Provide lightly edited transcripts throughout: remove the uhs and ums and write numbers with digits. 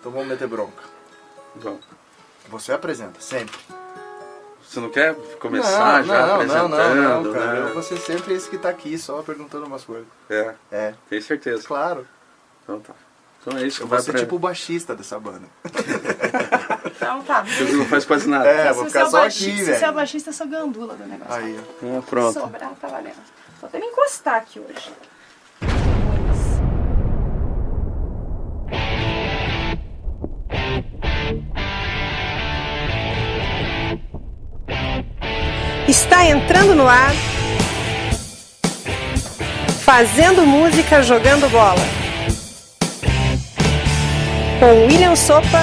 Então vamos meter bronca. Vamos. Você apresenta, sempre. Você não quer começar apresentando? Não, cara. Né? Eu vou ser sempre esse que tá aqui, só perguntando umas coisas. É, tem certeza. Claro. Então tá. Então é isso que Eu vai vou ser tipo o baixista dessa banda. Então tá. Você não faz quase nada. É, vou ficar só aqui, Se você é velho. o baixista, eu sou gandula do negócio. Aí, ó. Pronto. Sobrar, tá valendo. Vou até me encostar aqui hoje. Está entrando no ar, fazendo música, jogando bola. Com William Sopa,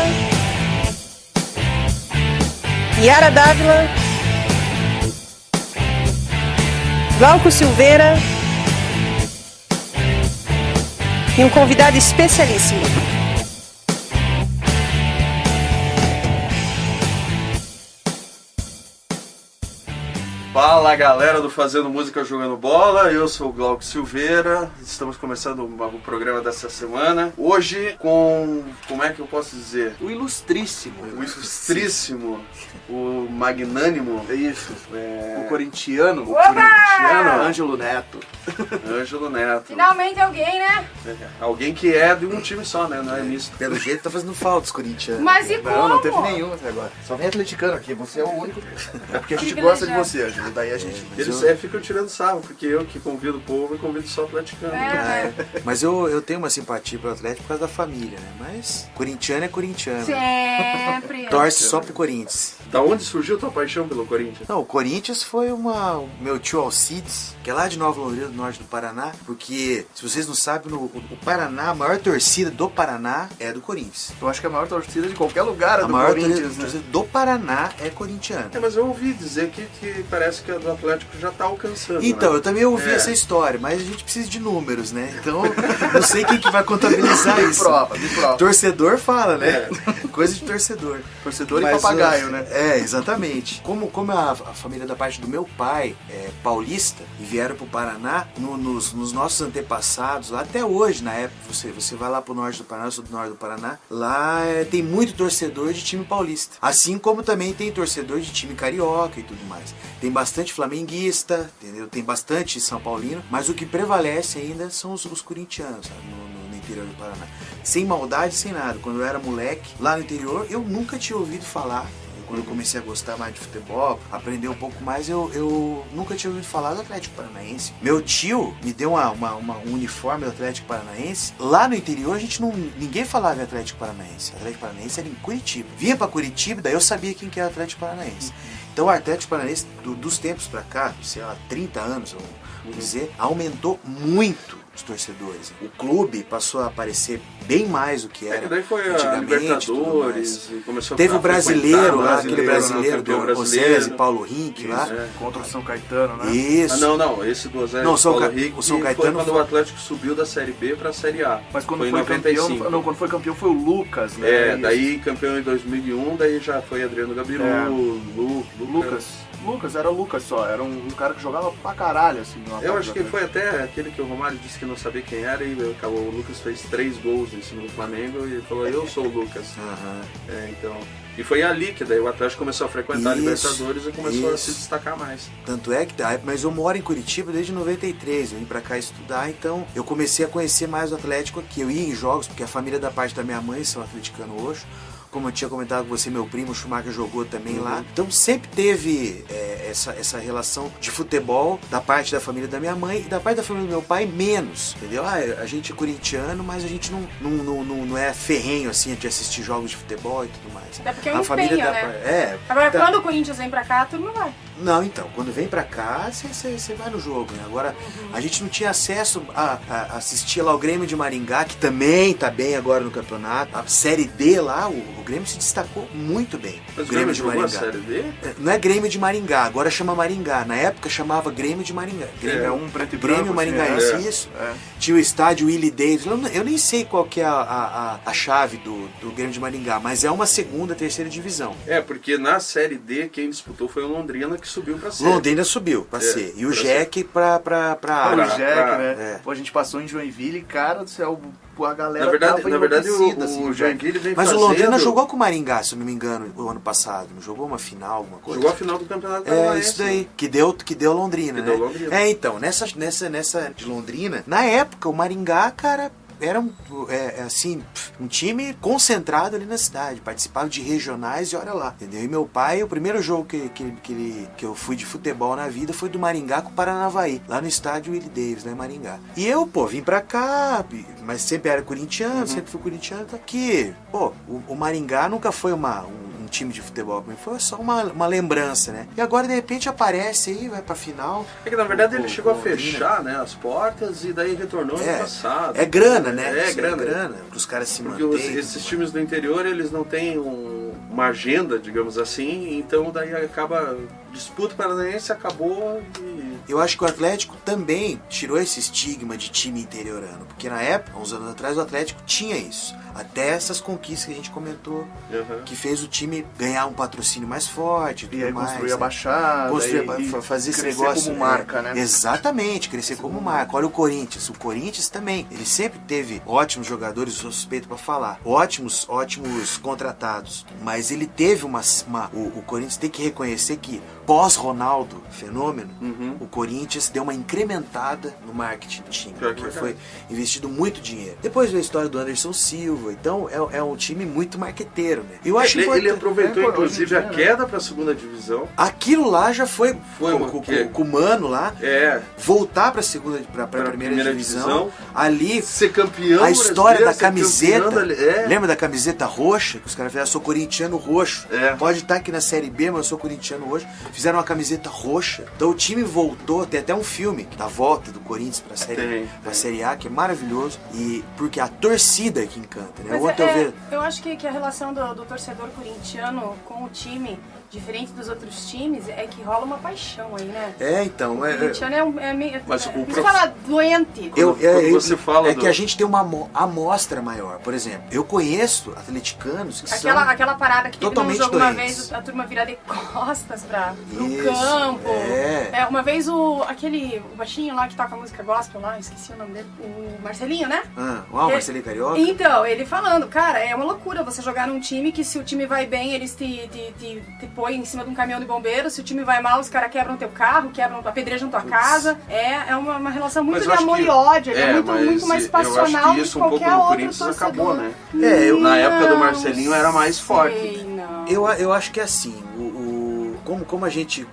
Yara Dávila, Glauco Silveira e um convidado especialíssimo. Fala galera do Fazendo Música Jogando Bola, eu sou o Glauco Silveira, estamos começando o programa dessa semana. Hoje com, como é que eu posso dizer? O ilustríssimo. O ilustríssimo, o magnânimo, Isso. O corintiano. O Opa! corintiano Ângelo Neto. Ângelo Neto. Finalmente alguém, né? Alguém que é de um time só, né? Não é misto. Pelo jeito tá fazendo falta os corintianos. Mas e como? Não teve nenhum até agora. Só vem atleticano aqui, você é o único. É porque a gente gosta de você, Ângelo. Daí a gente... Eles ficam tirando sarro, porque eu que convido o povo e convido só atleticano. Mas eu tenho uma simpatia pro Atlético por causa da família, né? Mas corintiano é corintiano. Sempre. Torce só pro Corinthians. Da onde surgiu tua paixão pelo Corinthians? Não, o Corinthians foi o meu tio Alcides, que é lá de Nova Londrina, do norte do Paraná, porque, se vocês não sabem, o Paraná, a maior torcida do Paraná é do Corinthians. Eu acho que a maior torcida de qualquer lugar é A do maior Corinthians, né? torcida do Paraná é corintiana. Mas eu ouvi dizer que parece que a do Atlético já tá alcançando. Então, né? eu também ouvi essa história, mas a gente precisa de números, né? Então, não sei quem que vai contabilizar Me isso. me prova. Torcedor fala, né? Coisa de torcedor. Torcedor Mas, e papagaio, né? É, exatamente. Como a família da parte do meu pai é paulista e vieram pro Paraná, nos nossos antepassados, lá até hoje, na época, você vai lá pro norte do Paraná, eu sou do norte do Paraná, lá tem muito torcedor de time paulista. Assim como também tem torcedor de time carioca e tudo mais. Tem bastante flamenguista, entendeu? Tem bastante São Paulino, mas o que prevalece ainda são os corintianos, sabe? No interior do Paraná. Sem maldade, sem nada. Quando eu era moleque, lá no interior, eu nunca tinha ouvido falar. Quando eu comecei a gostar mais de futebol, aprender um pouco mais, eu nunca tinha ouvido falar do Atlético Paranaense. Meu tio me deu um uniforme do Atlético Paranaense. Lá no interior, ninguém falava em Atlético Paranaense. O Atlético Paranaense era em Curitiba. Vinha pra Curitiba, daí eu sabia quem que era o Atlético Paranaense. Então o Atlético Paranaense, dos tempos pra cá, sei lá, 30 anos, vamos dizer, aumentou muito os torcedores. O clube passou a aparecer bem mais do que era que daí foi a antigamente. Libertadores, e começou Teve a o brasileiro lá, aquele né? brasileiro do Campeão Osés e Paulo Rink lá. Contra o São Caetano, né? Isso. Não, esse do Osés Não, e Paulo Rink o São foi Caetano quando o Atlético subiu da Série B pra Série A. Mas quando foi em foi 95. campeão, não, quando foi campeão foi o Lucas, né? Daí campeão em 2001, daí já foi Adriano Gabiru, Lucas, era o Lucas só, era um cara que jogava pra caralho, assim. Eu acho que foi até aquele que o Romário disse que não sabia quem era e acabou, o Lucas fez 3 gols em cima do Flamengo e falou, eu sou o Lucas. Então... E foi ali que daí o Atlético começou a frequentar a Libertadores e começou a se destacar mais. Tanto é que, mas eu moro em Curitiba desde 93, eu vim pra cá estudar, então eu comecei a conhecer mais o Atlético aqui. Eu ia em jogos, porque a família da parte da minha mãe são atleticanos hoje. Como eu tinha comentado com você, meu primo, o Schumacher, jogou também lá. Então sempre teve essa relação de futebol da parte da família da minha mãe e da parte da família do meu pai, menos, entendeu? A gente é corintiano, mas a gente não é ferrenho, assim, de assistir jogos de futebol e tudo mais. Até porque é um a família empenho, né? Agora, quando o Corinthians vem pra cá, tu não vai. Não, então, quando vem pra cá, você vai no jogo, né? Agora, a gente não tinha acesso a assistir lá o Grêmio de Maringá, que também tá bem agora no campeonato. A Série D lá, o Grêmio se destacou muito bem. Mas o Grêmio de Maringá. A Série D? Não é Grêmio de Maringá, agora chama Maringá. Na época chamava Grêmio de Maringá. Grêmio um preto e branco. Grêmio Maringaense, isso. Tinha o estádio Willie Davis. Eu nem sei qual que é a chave do Grêmio de Maringá, mas é uma segunda, terceira terceira divisão. Porque na Série D quem disputou foi o Londrina, que subiu pra C. Londrina subiu pra C. E o Jack pra A. O Jack, né? É. Pô, a gente passou em Joinville e, cara do céu, a galera Na verdade enlouquecida, o Joinville vem Mas fazendo... o Londrina jogou com o Maringá, se eu não me engano, o ano passado. Não jogou uma final, alguma coisa? Jogou a final do Campeonato Paranaense. Isso daí, que deu Londrina, Que né? deu Londrina. Então, nessa de Londrina, na época, o Maringá, cara, era um time concentrado ali na cidade, participava de regionais e olha lá, entendeu? E meu pai, o primeiro jogo que eu fui de futebol na vida foi do Maringá com o Paranavaí, lá no estádio Willie Davis, lá em Maringá. E eu, vim pra cá, mas sempre era corintiano, sempre fui corintiano, tá aqui. O Maringá nunca foi um time de futebol, foi só uma lembrança, né? E agora, de repente, aparece aí, vai pra final. É que, na verdade, ele chegou a fechar, né, as portas e daí retornou ano passado. É grana, né? É grana. Para os caras se Porque manterem. esses times do interior, eles não têm uma agenda, digamos assim, então daí acaba... Disputa paranaense acabou e... Eu acho que o Atlético também tirou esse estigma de time interiorano, porque na época, uns anos atrás, o Atlético tinha isso. Até essas conquistas que a gente comentou, que fez o time ganhar um patrocínio mais forte. E aí mais, construir a Baixada. fazer esse crescer negócio. como marca, né? Exatamente, crescer como marca. Olha o Corinthians. O Corinthians também. Ele sempre teve ótimos jogadores, sou suspeito pra falar. Ótimos contratados. Mas ele teve o Corinthians tem que reconhecer que pós-Ronaldo, fenômeno, o Corinthians deu uma incrementada no marketing do time, porque foi investido muito dinheiro. Depois veio a história do Anderson Silva, então é um time muito marqueteiro, né? Eu acho ele aproveitou, inclusive, a dia, queda para a segunda divisão. Aquilo lá já foi com o Mano lá, voltar para a primeira divisão, ali ser campeão, a história da camiseta, campeão, lembra da camiseta roxa, que os caras fizeram, sou corintiano roxo, pode estar aqui na Série B, mas eu sou corintiano roxo. Fizeram uma camiseta roxa. Então o time voltou, tem até um filme da volta do Corinthians pra Série A, que é maravilhoso. E porque a torcida é que encanta, né? Eu acho que a relação do torcedor corintiano com o time, diferente dos outros times, é que rola uma paixão aí, né? Então. O corintiano é meio... Mas você fala doente. Você fala que a gente tem uma amostra maior. Por exemplo, eu conheço atleticanos que são aquela parada que teve num totalmente jogo uma doentes. vez, a turma virar de costas pro Isso, campo. Uma vez o baixinho lá que toca música gospel lá, esqueci o nome dele, o Marcelinho, né? O Marcelinho Carioca. Então, ele falando, cara, é uma loucura você jogar num time que se o time vai bem, eles te põem em cima de um caminhão de bombeiro, se o time vai mal, os caras quebram teu carro, apedrejam tua casa. É uma relação muito de amor e ódio, muito mais passional do que qualquer outro torcedor. Acabou, né? Na época do Marcelinho era mais forte. Eu acho que é assim, como a gente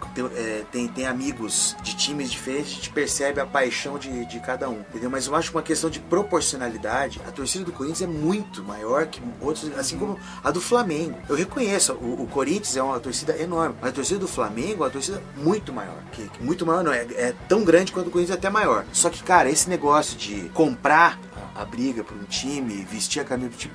tem amigos de times diferentes, a gente percebe a paixão de cada um, entendeu? Mas eu acho que uma questão de proporcionalidade, a torcida do Corinthians é muito maior que outros, assim como a do Flamengo. Eu reconheço, o Corinthians é uma torcida enorme, mas a torcida do Flamengo é uma torcida muito maior. Muito maior não, é tão grande quanto o Corinthians, até maior. Só que, cara, esse negócio de comprar a briga por um time, vestir a camisa do time,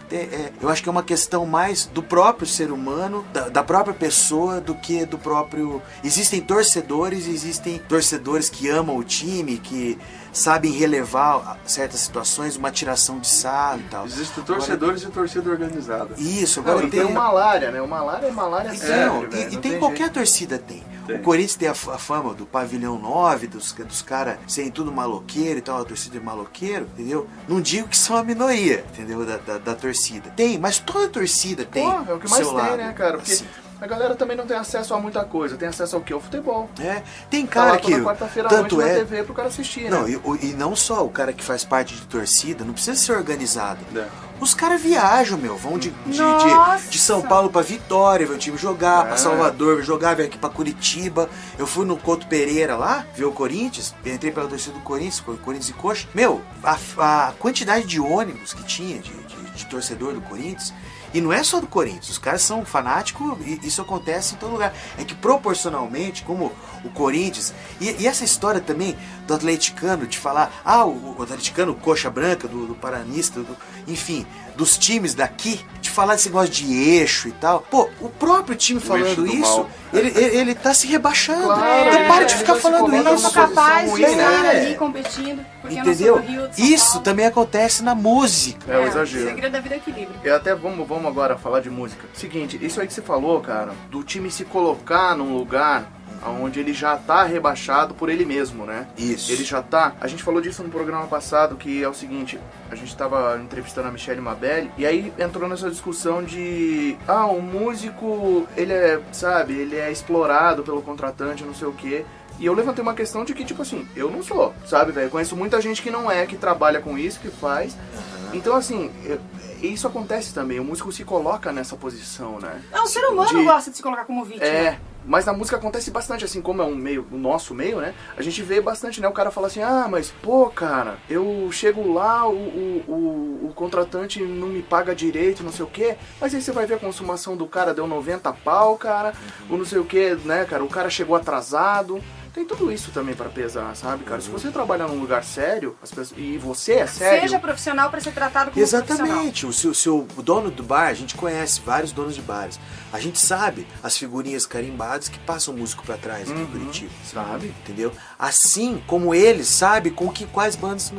eu acho que é uma questão mais do próprio ser humano, da própria pessoa, do que do próprio... Existem torcedores que amam o time, que sabem relevar certas situações, uma tiração de sarro e tal. Existem torcedores e torcida organizada. Isso, agora tem o malária, né? O malária é malária sério, e tem qualquer torcida tem. O Corinthians tem a fama do pavilhão 9, dos caras serem tudo maloqueiro e tal, a torcida é maloqueiro, entendeu? Não digo que são a minoria, entendeu? Da torcida. Tem, mas toda torcida tem. É o que mais tem, lado, né, cara? Porque assim. a galera também não tem acesso a muita coisa. Tem acesso ao quê? Ao futebol. Tem cara que... quarta-feira à noite na TV pro cara assistir, não, né? E não só o cara que faz parte de torcida, não precisa ser organizado. Os caras viajam, vão de São Paulo pra Vitória, ver o time jogar, pra Salvador, jogar, vir aqui pra Curitiba. Eu fui no Couto Pereira lá, ver o Corinthians, entrei pela torcida do Corinthians e Coxa. A quantidade de ônibus que tinha, de torcedor do Corinthians, e não é só do Corinthians, os caras são fanáticos e isso acontece em todo lugar. É que proporcionalmente, como o Corinthians, e essa história também do atleticano, de falar, o atleticano coxa branca, do paranista, enfim, dos times daqui, de falar desse negócio de eixo e tal. Pô, o próprio time eixo falando do isso, mal. ele tá se rebaixando. Claro, Então para de ele ficar vai se falando colocar Eu não isso. sou capaz de ruim, né? estar ali competindo, porque Entendeu? eu não sou do Rio de São Isso Paulo. também acontece na música. É o O exagero. segredo da vida é equilíbrio. E até vamos agora falar de música. Seguinte, isso aí que você falou, cara, do time se colocar num lugar onde ele já tá rebaixado por ele mesmo, né? Isso. Ele já tá... A gente falou disso no programa passado, que é o seguinte, a gente tava entrevistando a Michelle Mabelli, e aí entrou nessa discussão de... o músico, ele é, sabe, ele é explorado pelo contratante, não sei o quê. E eu levantei uma questão de que, tipo assim, eu não sou, sabe, velho? Conheço muita gente que não é, que trabalha com isso, que faz. Então, assim, isso acontece também. O músico se coloca nessa posição, né? Não, o ser humano gosta de se colocar como vítima. Mas na música acontece bastante, assim, como é o nosso meio, né? A gente vê bastante, né? O cara fala assim, mas, pô, cara, eu chego lá, o contratante não me paga direito, não sei o quê. Mas aí você vai ver a consumação do cara, deu 90 pau, cara, ou não sei o quê, né, cara? O cara chegou atrasado. Tem tudo isso também pra pesar, sabe, cara? Se você trabalhar num lugar sério, as pessoas, e você é sério... Seja profissional para ser tratado como profissional. Exatamente. O dono do bar, a gente conhece vários donos de bares. A gente sabe as figurinhas carimbadas que passam o músico pra trás aqui em Curitiba. Sabe? Entendeu? Assim como ele sabe com quais bandas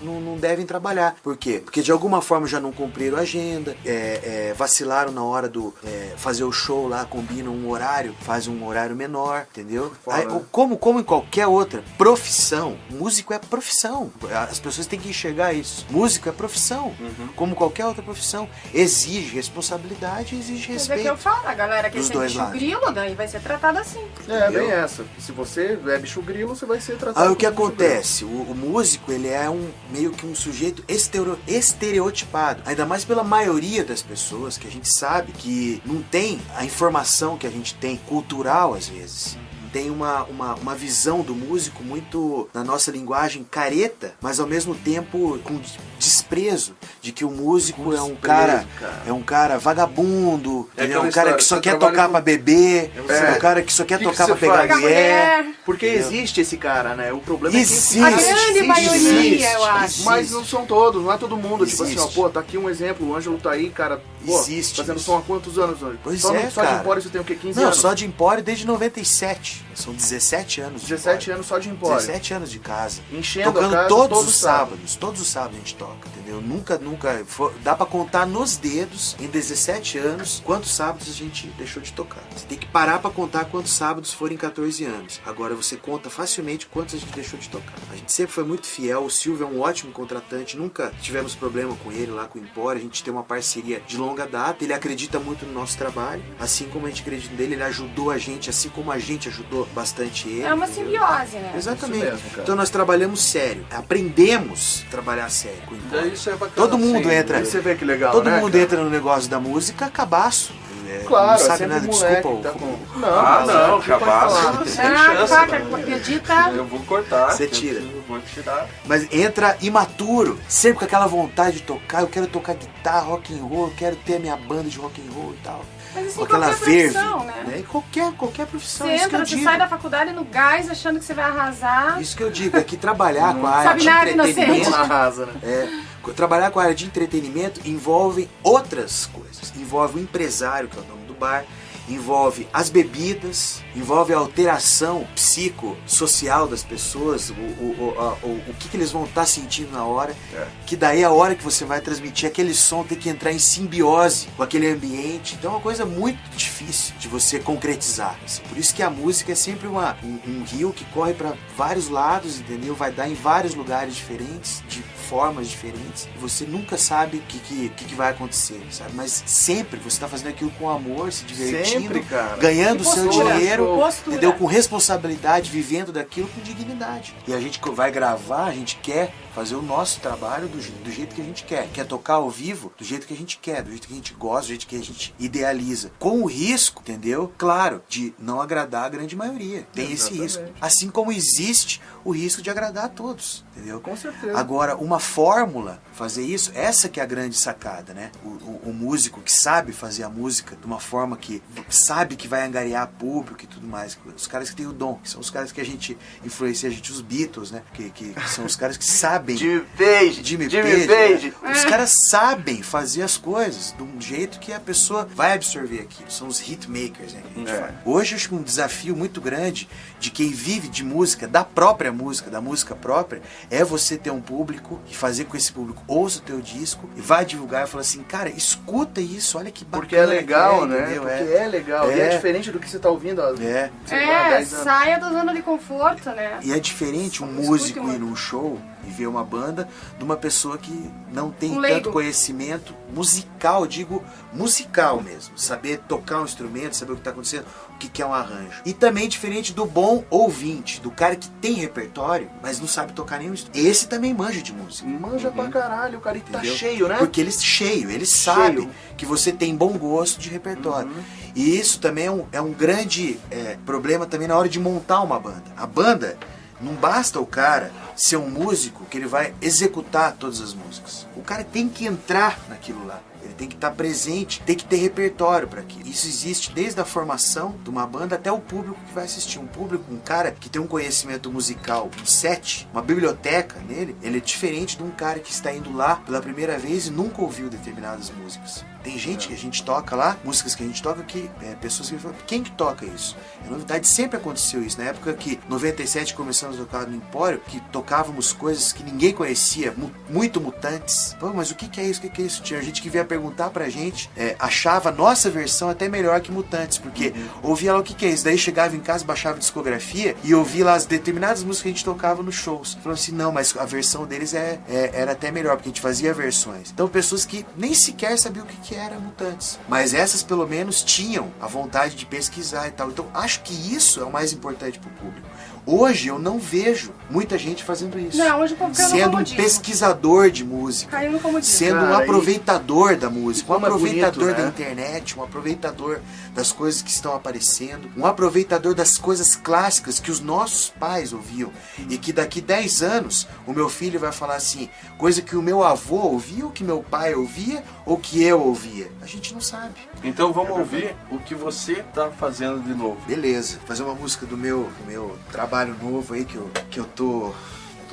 não devem trabalhar. Por quê? Porque de alguma forma já não cumpriram a agenda, vacilaram na hora do fazer o show lá, combinam um horário, fazem um horário menor, entendeu? Aí, como em qualquer outra profissão, músico é profissão. As pessoas têm que enxergar isso. Músico é profissão. Como qualquer outra profissão. Exige responsabilidade, exige Mas é que respeito. eu falo, a galera que Dos é dois bicho lados. grilo, daí vai ser tratada assim. Bem essa. Se você é bicho grilo, você vai ser tratado Aí o que como bicho grilo. acontece? O músico, ele é meio que um sujeito estereotipado. Ainda mais pela maioria das pessoas que a gente sabe que não tem a informação que a gente tem, cultural às vezes. Tem uma visão do músico muito, na nossa linguagem, careta, mas ao mesmo tempo com desprezo de que o músico é um cara vagabundo, entendeu? Um cara que só quer tocar pra beber, um cara que só quer tocar pra pegar faz? mulher. Porque existe esse cara, né? O problema Existe. é A que grande maioria, eu acho. Mas não são todos, não é todo mundo. Tipo Existe. assim, ó, pô, tá aqui um exemplo, o Ângelo tá aí, cara, pô, Existe fazendo isso. som há quantos anos? Pois só é, só cara. de Empório você tem o quê? 15 Não, anos? só de Empório desde 97. São 17 anos de 17 Empório. anos só de Empório. 17 anos de casa. Enchendo Tocando a casa todos os sábado. sábados. Todos os sábados a gente toca, entendeu? Nunca. Dá pra contar nos dedos, em 17 anos, quantos sábados a gente deixou de tocar. Você tem que parar pra contar quantos sábados foram em 14 anos. Agora você conta facilmente quantos a gente deixou de tocar. A gente sempre foi muito fiel. O Silvio é um ótimo contratante. Nunca tivemos problema com ele lá com o Empório. A gente tem uma parceria de longa data. Ele acredita muito no nosso trabalho. Assim como a gente acredita nele, ele ajudou a gente, assim como a gente ajudou bastante ele. É uma entendeu? simbiose, né? Exatamente. Isso mesmo, cara. Então nós trabalhamos sério. Aprendemos a trabalhar sério com o Empório. Daí isso é bacana. Todo mundo assim, entra. Aí você vê que legal, Todo né, mundo cara? entra no negócio da música, cabaço. Claro, não é sabe sempre nada, moleque desculpa. que tá com... Não, você pode cabaço. falar. Sem chance, Vaca, né? acredita. Eu vou cortar. Você tira. Eu vou tirar. Mas entra imaturo, sempre com aquela vontade de tocar. Eu quero tocar guitarra, rock and roll, eu quero ter a minha banda de rock and roll e tal. Mas isso Com em aquela qualquer verve, profissão, né? Em qualquer profissão. Você Isso que eu entra, você digo. sai da faculdade no gás achando que você vai arrasar. Isso que eu digo, é que trabalhar com a área Sabe de nada, entretenimento. inocente. Arrasa, né? Trabalhar com a área de entretenimento envolve outras coisas. Envolve o empresário, que é o dono do bar, envolve as bebidas, envolve a alteração psicossocial das pessoas, o que eles vão estar sentindo na hora, que daí a hora que você vai transmitir aquele som tem que entrar em simbiose com aquele ambiente. Então é uma coisa muito difícil de você concretizar. Assim. Por isso que a música é sempre um rio que corre para vários lados, entendeu? Vai dar em vários lugares diferentes, de formas diferentes. E você nunca sabe o que vai acontecer, sabe? Mas sempre você está fazendo aquilo com amor, se divertindo, Sempre, cara. ganhando o E seu postura, dinheiro, postura. entendeu? Com responsabilidade, vivendo daquilo com dignidade. E a gente vai gravar, a gente quer fazer o nosso trabalho do jeito que a gente quer. Quer tocar ao vivo do jeito que a gente quer, do jeito que a gente gosta, do jeito que a gente idealiza. Com o risco, entendeu? Claro, de não agradar a grande maioria. Tem esse risco. Assim como existe o risco de agradar a todos, entendeu? Com certeza. Agora, uma uma fórmula fazer isso. Essa que é a grande sacada, né? O músico que sabe fazer a música de uma forma que sabe que vai angariar público e tudo mais. Os caras que têm o dom, que são os caras que a gente influencia, os Beatles, né? Que são os caras que sabem. Jimmy Page. Os caras sabem fazer as coisas de um jeito que a pessoa vai absorver aquilo. São os hitmakers, né? Que a gente fala. Hoje eu acho que um desafio muito grande de quem vive de música, da própria música, da música própria, é você ter um público e fazer com que esse público ouça o teu disco e vai divulgar e falar assim, cara, escuta isso, olha que bacana. Porque é legal, que né? Entendeu? Porque é legal. E é diferente do que você tá ouvindo há, sei lá, 10 anos. Saia da zona de conforto, né? E é diferente um músico ir num show e ver uma banda de uma pessoa que não tem tanto conhecimento musical, digo musical mesmo. Saber tocar um instrumento, saber o que está acontecendo, o que é um arranjo. E também diferente do bom ouvinte, do cara que tem repertório, mas não sabe tocar nenhum instrumento. Esse também manja de música. Manja pra caralho, o cara tá Entendeu? cheio, né? Porque ele sabe que você tem bom gosto de repertório. E isso também é um grande problema também na hora de montar uma banda. A banda, não basta o cara ser um músico que ele vai executar todas as músicas. O cara tem que entrar naquilo lá. Ele tem que estar presente, tem que ter repertório para aquilo. Isso existe desde a formação de uma banda até o público que vai assistir. Um público, um cara que tem um conhecimento musical, um set, uma biblioteca nele, ele é diferente de um cara que está indo lá pela primeira vez e nunca ouviu determinadas músicas. Tem gente que a gente toca lá, músicas que a gente toca que pessoas que falam, quem que toca isso? É novidade, sempre aconteceu isso. Na época que 97 começamos a tocar no Empório, que tocávamos coisas que ninguém conhecia, muito mutantes. Pô, mas o que é isso? O que é isso? Tinha gente que vinha perguntar pra gente, achava a nossa versão até melhor que Mutantes, porque ouvia lá o que é isso. Daí chegava em casa, baixava a discografia e ouvia lá as determinadas músicas que a gente tocava nos shows. Falando assim, não, mas a versão deles era até melhor, porque a gente fazia versões. Então pessoas que nem sequer sabiam o que era Mutantes. Mas essas pelo menos tinham a vontade de pesquisar e tal. Então acho que isso é o mais importante pro público. Hoje eu não vejo muita gente fazendo isso. Não, hoje o povo caiu no sendo um comodismo. pesquisador de música. Caiu no comodismo. Sendo um aproveitador da música, um como é aproveitador bonito, da né? internet, um aproveitador das coisas que estão aparecendo, um aproveitador das coisas clássicas que os nossos pais ouviam. E que daqui 10 anos o meu filho vai falar assim, coisa que o meu avô ouvia, ou que meu pai ouvia, ou que eu ouvia. A gente não sabe. Então vamos ouvir o que você tá fazendo de novo. Beleza, fazer uma música do meu trabalho novo aí que eu tô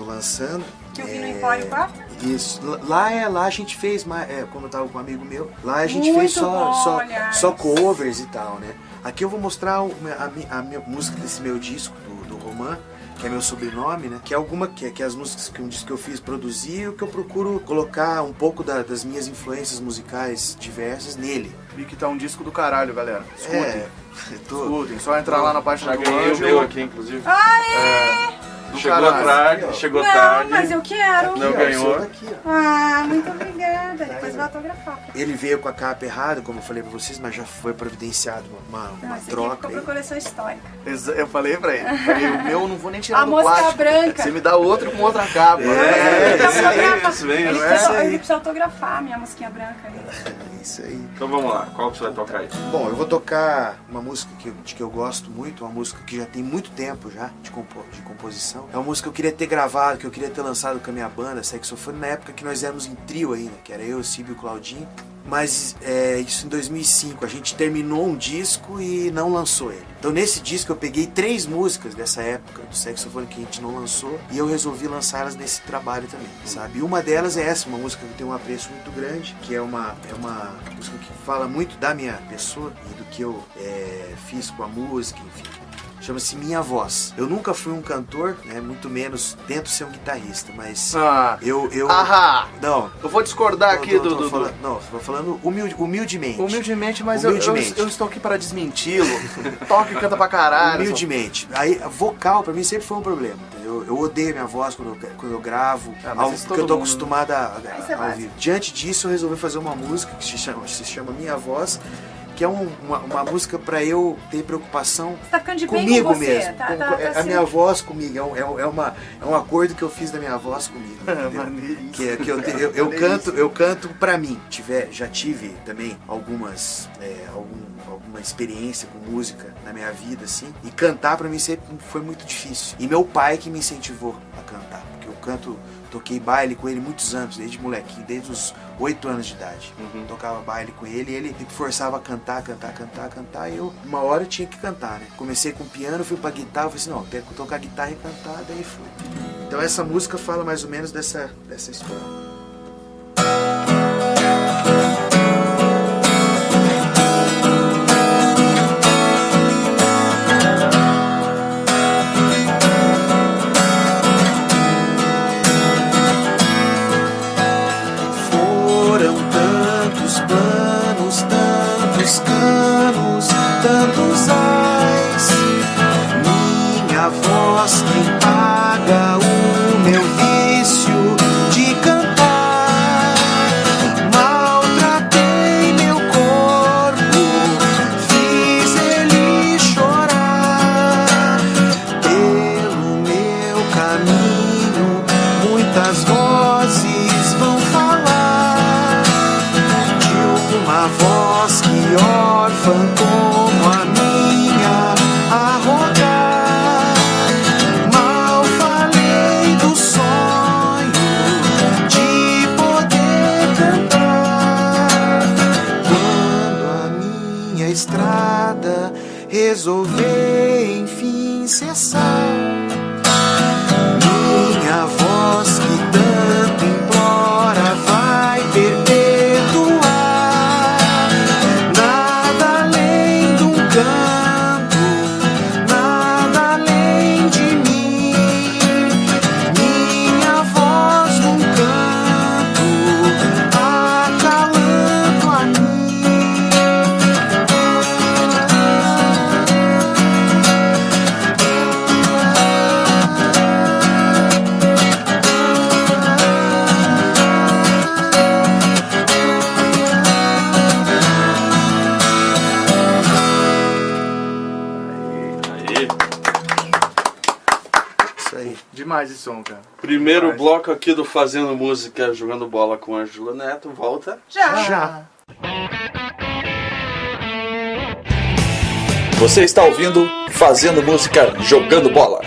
lançando. Que eu vi no Empório 4? Isso. Lá a gente fez, como eu tava com um amigo meu, lá a gente Muito fez bom, aliás. só covers e tal, né? Aqui eu vou mostrar a minha música desse meu disco, do Roman, que é meu sobrenome, né? Que é as músicas que um disco que eu fiz, produzi, e o que eu procuro colocar um pouco das minhas influências musicais diversas nele. Vi que tá um disco do caralho, galera. Escutem. Escutem, só entrar lá na página Já do ganhei o Anjo. meu aqui, inclusive. Do Chegou caralho. tarde, chegou Não, tarde. mas eu quero. Não ganhou. Daqui, ó. Ah, muito obrigada. Depois vai autografar. Ele veio com a capa errada, como eu falei pra vocês, mas já foi providenciado uma Não, esse troca aqui ficou aí. pra coleção histórica. Eu falei pra ele. Falei, o meu eu não vou nem tirar A do mosca plástico. branca. Você me dá outro com outra capa. Ele precisa autografar. isso vem, Ele não é? precisa autografar a minha mosquinha branca ali. É isso aí. Então vamos lá, qual que você vai tocar aí? Bom, eu vou tocar uma música que eu gosto muito, uma música que já tem muito tempo já de composição. É uma música que eu queria ter gravado, que eu queria ter lançado com a minha banda, Saxofone, na época que nós éramos em trio ainda, que era eu, o Cíbio e o Claudinho. Mas isso em 2005, a gente terminou um disco e não lançou ele. Então nesse disco eu peguei 3 músicas dessa época do Saxofone que a gente não lançou e eu resolvi lançá-las nesse trabalho também, sabe? E uma delas é essa, uma música que tem um apreço muito grande, que é uma música que fala muito da minha pessoa e do que eu fiz com a música, enfim. Chama-se Minha Voz. Eu nunca fui um cantor, né? Muito menos tento ser um guitarrista, mas eu... Ahá! Não. Eu vou discordar aqui Tô do... falando, não, tô falando humildemente. Humildemente, mas Humildemente. Eu estou aqui para desmenti-lo. Toca e canta pra caralho. Humildemente. Aí, vocal pra mim sempre foi um problema. Entendeu? Eu odeio minha voz quando eu gravo, mas algo isso que eu todo tô mundo. acostumado a Isso é básico. ouvir. Diante disso, eu resolvi fazer uma música que se chama Minha Voz, que é uma música pra eu ter preocupação Você tá ficando de bem comigo com você. mesmo. Tá, A minha voz comigo. É um acordo que eu fiz da minha voz comigo. Entendeu? Maneiríssimo. Eu canto pra mim. Já tive também alguma experiência com música na minha vida, assim. E cantar pra mim sempre foi muito difícil. E meu pai que me incentivou a cantar, porque eu canto, toquei baile com ele muitos anos, desde molequinho, desde os 8 anos de idade. Tocava baile com ele e ele me forçava a cantar, e eu, uma hora eu tinha que cantar, né? Comecei com piano, fui pra guitarra, falei assim, não, tenho que tocar guitarra e cantar, daí fui. Então essa música fala mais ou menos dessa história. Tantos ais, minha voz quem paga o meu vício de cantar. Maltratei meu corpo, fiz ele chorar. Pelo meu caminho, muitas vozes vão falar de uma voz que órfã como a minha a rogar. Mal falei do sonho de poder cantar. Quando a minha estrada resolver enfim cessar, minha voz que tanto implora vai perpetuar. Nada além de mim, minha voz num canto, acalando a mim. Isso aí. Demais esse som, cara. Primeiro Demais. bloco aqui do Fazendo Música, jogando bola com Ângelo Neto. Volta. Já. Você está ouvindo Fazendo Música, Jogando Bola.